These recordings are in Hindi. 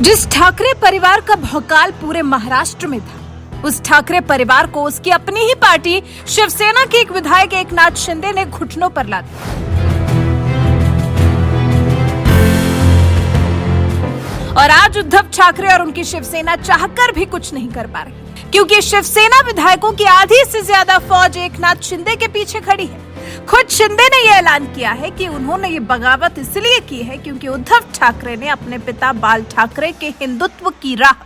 जिस ठाकरे परिवार का भौकाल पूरे महाराष्ट्र में था, उस ठाकरे परिवार को उसकी अपनी ही पार्टी शिवसेना के एक विधायक एकनाथ शिंदे ने घुटनों पर ला दिया। और आज उद्धव ठाकरे और उनकी शिवसेना चाहकर भी कुछ नहीं कर पा रही, क्योंकि शिवसेना विधायकों की आधी से ज्यादा फौज एकनाथ शिंदे के पीछे खड़ी है। खुद शिंदे ने यह ऐलान किया है कि उन्होंने ये बगावत इसलिए की है क्योंकि उद्धव ठाकरे ने अपने पिता बाल ठाकरे के हिंदुत्व की राह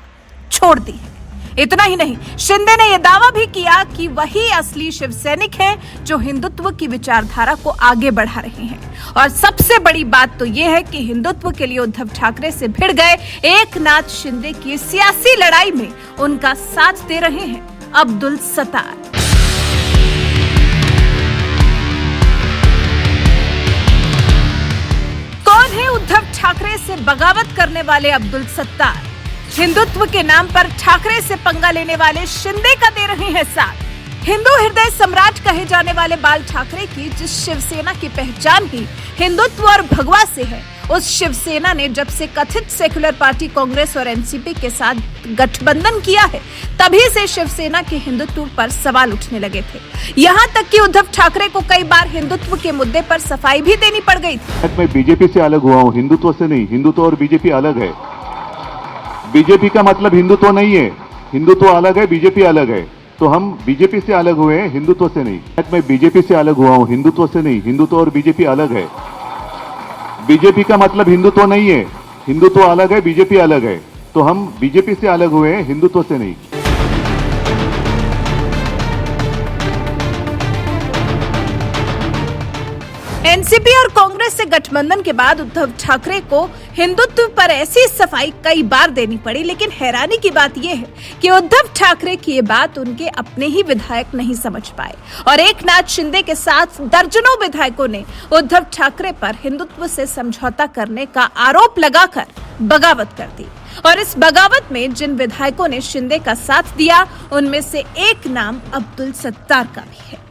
छोड़ दी है। इतना ही नहीं, शिंदे ने यह दावा भी किया कि वही असली शिव सैनिक हैं जो हिंदुत्व की विचारधारा को आगे बढ़ा रहे हैं। और सबसे बड़ी बात तो यह है कि हिंदुत्व के लिए उद्धव ठाकरे से भिड़ गए एकनाथ शिंदे की सियासी लड़ाई में उनका साथ दे रहे हैं अब्दुल सत्तार। कौन है उद्धव ठाकरे से बगावत करने वाले अब्दुल सत्तार? हिंदुत्व के नाम पर ठाकरे से पंगा लेने वाले शिंदे का दे रहे हैं साथ। हिंदू हृदय सम्राट कहे जाने वाले बाल ठाकरे की जिस शिवसेना की पहचान ही हिंदुत्व और भगवा से है, उस शिवसेना ने जब से कथित सेक्युलर पार्टी कांग्रेस और एनसीपी के साथ गठबंधन किया है, तभी से शिवसेना के हिंदुत्व पर सवाल उठने लगे थे। यहाँ तक कि उद्धव ठाकरे को कई बार हिंदुत्व के मुद्दे पर सफाई भी देनी पड़ गई थी। मैं बीजेपी से अलग हुआ हूँ, हिंदुत्व से नहीं। हिंदुत्व और बीजेपी अलग है। बीजेपी का मतलब हिंदुत्व नहीं है, हिंदुत्व अलग है, बीजेपी अलग है। तो हम बीजेपी से अलग हुए हैं, हिंदुत्व से नहीं। मैं बीजेपी से अलग हुआ हूँ, हिंदुत्व से नहीं। हिंदुत्व और बीजेपी अलग है। बीजेपी का मतलब हिंदुत्व नहीं है, हिंदुत्व अलग है, बीजेपी अलग है। तो हम बीजेपी से अलग हुए हैं, हिंदुत्व से नहीं। एनसीपी और कांग्रेस से गठबंधन के बाद उद्धव ठाकरे को हिंदुत्व पर ऐसी सफाई कई बार देनी पड़ी, लेकिन हैरानी की बात यह है कि उद्धव ठाकरे की ये बात उनके अपने ही विधायक नहीं समझ पाए और एकनाथ शिंदे के साथ दर्जनों विधायकों ने उद्धव ठाकरे पर हिंदुत्व से समझौता करने का आरोप लगाकर बगावत कर दी। और इस बगावत में जिन विधायकों ने शिंदे का साथ दिया, उनमें से एक नाम अब्दुल सत्तार का भी है।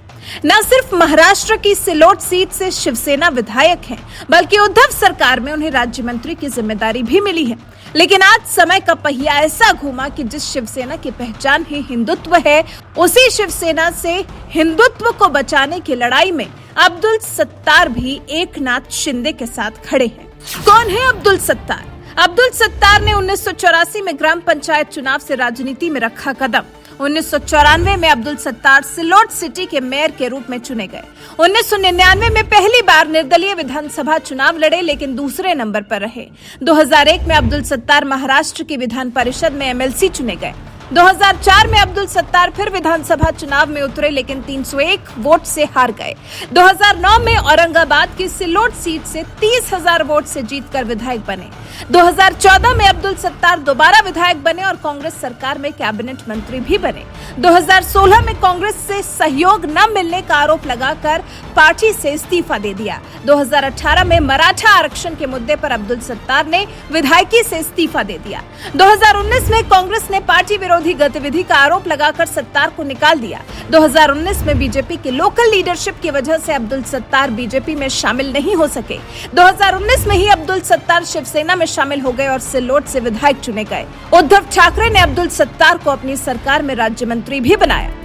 न सिर्फ महाराष्ट्र की सिलोट सीट से शिवसेना विधायक हैं, बल्कि उद्धव सरकार में उन्हें राज्य मंत्री की जिम्मेदारी भी मिली है। लेकिन आज समय का पहिया ऐसा घूमा कि जिस शिवसेना की पहचान ही हिंदुत्व है, उसी शिवसेना से हिंदुत्व को बचाने की लड़ाई में अब्दुल सत्तार भी एकनाथ शिंदे के साथ खड़े हैं। कौन है अब्दुल सत्तार? अब्दुल सत्तार ने 1984 में ग्राम पंचायत चुनाव से राजनीति में रखा कदम। 1994 में अब्दुल सत्तार सिलोट सिटी के मेयर के रूप में चुने गए। 1999 में पहली बार निर्दलीय विधानसभा चुनाव लड़े, लेकिन दूसरे नंबर पर रहे। 2001 में अब्दुल सत्तार महाराष्ट्र की विधान परिषद में एमएलसी चुने गए। 2004 में अब्दुल सत्तार फिर विधानसभा चुनाव में उतरे, लेकिन 301 वोट से हार गए। 2009 में औरंगाबाद की सिलोट सीट से 30,000 वोट से जीतकर विधायक बने। 2014 में अब्दुल सत्तार दोबारा विधायक बने और कांग्रेस सरकार में कैबिनेट मंत्री भी बने। 2016 में कांग्रेस से सहयोग न मिलने का आरोप लगाकर पार्टी से इस्तीफा दे दिया। 2018 में मराठा आरक्षण के मुद्दे पर अब्दुल सत्तार ने विधायकी से इस्तीफा दे दिया। 2019 में कांग्रेस ने पार्टी विरोधी गतिविधि का आरोप लगाकर सत्तार को निकाल दिया। 2019 में बीजेपी की लोकल लीडरशिप की वजह से अब्दुल सत्तार बीजेपी में शामिल नहीं हो सके। 2019 में ही अब्दुल सत्तार शिवसेना में शामिल हो गए और सिल्लोड से विधायक चुने गए। उद्धव ठाकरे ने अब्दुल सत्तार को अपनी सरकार में राज्य मंत्री भी बनाया।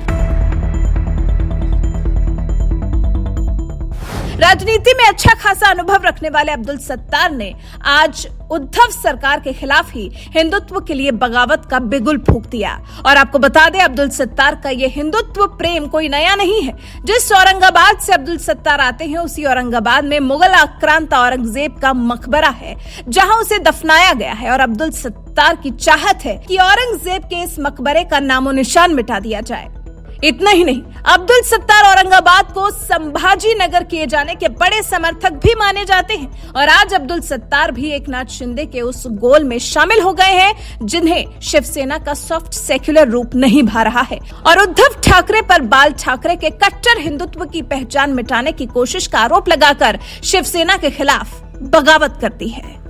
राजनीति में अच्छा खासा अनुभव रखने वाले अब्दुल सत्तार ने आज उद्धव सरकार के खिलाफ ही हिंदुत्व के लिए बगावत का बिगुल फूंक दिया। और आपको बता दें, अब्दुल सत्तार का ये हिंदुत्व प्रेम कोई नया नहीं है। जिस औरंगाबाद से अब्दुल सत्तार आते हैं, उसी औरंगाबाद में मुगल आक्रांता औरंगजेब का मकबरा है, जहां उसे दफनाया गया है। और अब्दुल सत्तार की चाहत है कि औरंगजेब के इस मकबरे का नामो निशान मिटा दिया जाए। इतना ही नहीं, अब्दुल सत्तार औरंगाबाद को संभाजी नगर किए जाने के बड़े समर्थक भी माने जाते हैं। और आज अब्दुल सत्तार भी एकनाथ शिंदे के उस गोल में शामिल हो गए हैं जिन्हें शिवसेना का सॉफ्ट सेक्युलर रूप नहीं भा रहा है। और उद्धव ठाकरे पर बाल ठाकरे के कट्टर हिंदुत्व की पहचान मिटाने की कोशिश का आरोप लगाकर शिवसेना के खिलाफ बगावत करती है।